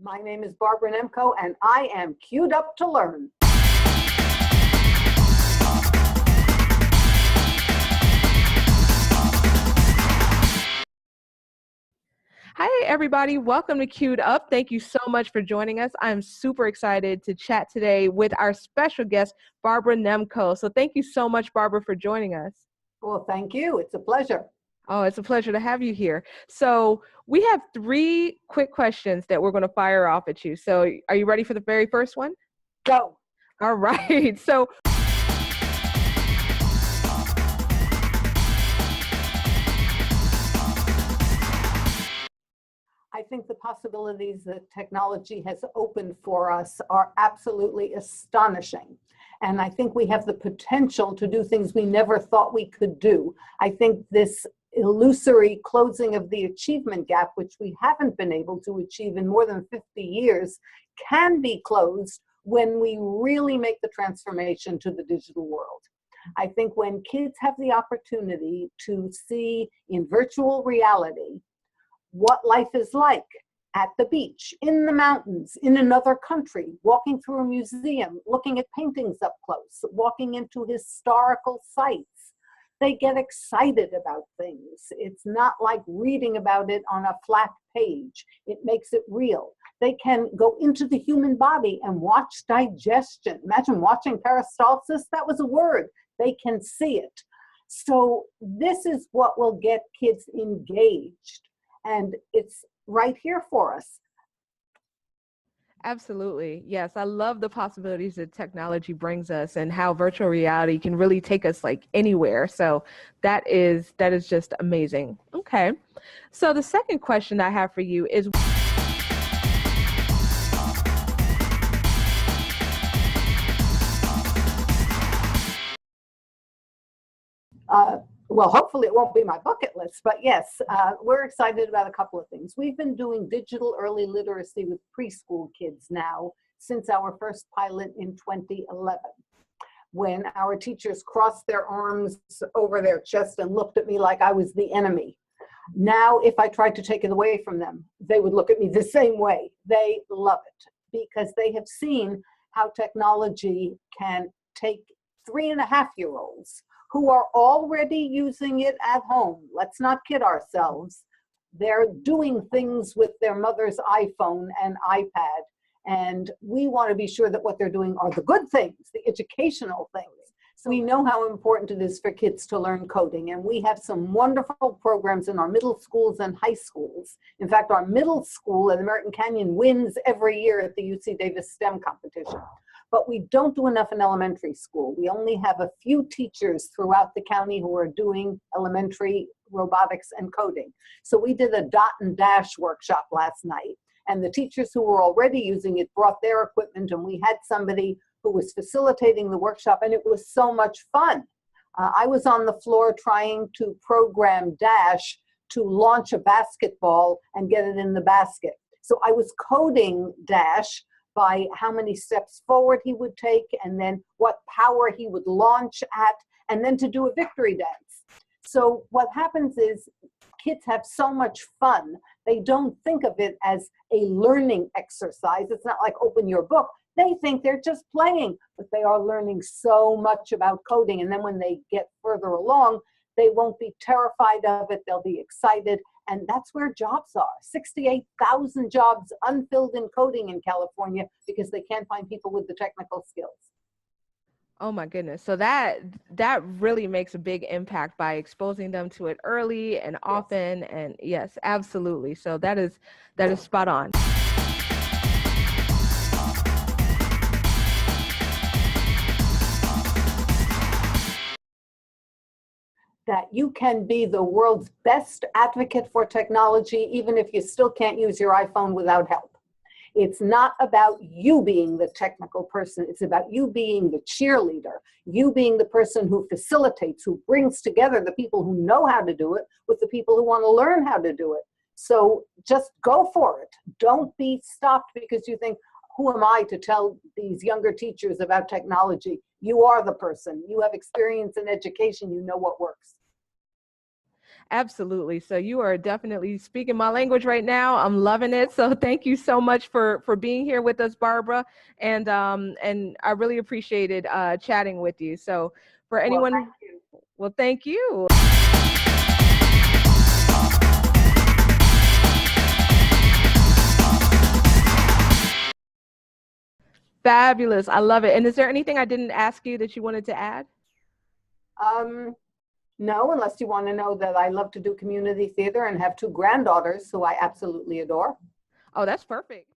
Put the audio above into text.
My name is Barbara Nemko, and I am queued up to learn. Hi, everybody. Welcome to Queued Up. Thank you so much for joining us. I'm super excited to chat today with our special guest, Barbara Nemko. So thank you so much, Barbara, for joining us. Well, thank you. It's a pleasure. Oh, it's a pleasure to have you here. So we have 3 quick questions that we're going to fire off at you. So are you ready for the very first one? Go. All right. So I think the possibilities that technology has opened for us are absolutely astonishing. And I think we have the potential to do things we never thought we could do. I think this illusory closing of the achievement gap, which we haven't been able to achieve in more than 50 years, can be closed when we really make the transformation to the digital world. I think when kids have the opportunity to see in virtual reality what life is like at the beach, in the mountains, in another country, walking through a museum, looking at paintings up close, walking into historical sites, they get excited about things. It's not like reading about it on a flat page. It makes it real. They can go into the human body and watch digestion. Imagine watching peristalsis. That was a word. They can see it. So this is what will get kids engaged. And it's right here for us. absolutely. Yes, I love the possibilities that technology brings us and how virtual reality can really take us like anywhere. So that is just amazing. Okay. So the second question I have for you is Well, hopefully it won't be my bucket list, but yes, we're excited about a couple of things. We've been doing digital early literacy with preschool kids now since our first pilot in 2011, when our teachers crossed their arms over their chest and looked at me like I was the enemy. Now, if I tried to take it away from them, they would look at me the same way. They love it because they have seen how technology can take 3.5-year-olds who are already using it at home. Let's not kid ourselves. They're doing things with their mother's iPhone and iPad, and we want to be sure that what they're doing are the good things, the educational things. So we know how important it is for kids to learn coding, and we have some wonderful programs in our middle schools and high schools. In fact, our middle school at American Canyon wins every year at the UC Davis STEM competition. But we don't do enough in elementary school. We only have a few teachers throughout the county who are doing elementary robotics and coding. So we did a dot and dash workshop last night, and the teachers who were already using it brought their equipment, and we had somebody who was facilitating the workshop, and it was so much fun. I was on the floor trying to program Dash to launch a basketball and get it in the basket. So I was coding Dash by how many steps forward he would take, and then what power he would launch at, and then to do a victory dance. So what happens is kids have so much fun. They don't think of it as a learning exercise. It's not like open your book. They think they're just playing, but they are learning so much about coding. And then when they get further along, they won't be terrified of it. They'll be excited. And that's where jobs are. 68,000 jobs unfilled in coding in California because they can't find people with the technical skills. oh my goodness. So that really makes a big impact by exposing them to it early and often. Yes. And yes, absolutely. So that is spot on. That you can be the world's best advocate for technology, even if you still can't use your iPhone without help. It's not about you being the technical person. It's about you being the cheerleader, you being the person who facilitates, who brings together the people who know how to do it with the people who want to learn how to do it. So just go for it. Don't be stopped because you think, who am I to tell these younger teachers about technology? You are the person. You have experience in education. You know what works. Absolutely. So you are definitely speaking my language right now. I'm loving it. So thank you so much for being here with us, Barbara. And I really appreciated chatting with you. So for Well, anyone, thank you. well, thank you. Fabulous. I love it. And is there anything I didn't ask you that you wanted to add? Um, no, unless you want to know that I love to do community theater and have two granddaughters who I absolutely adore. Oh, that's perfect.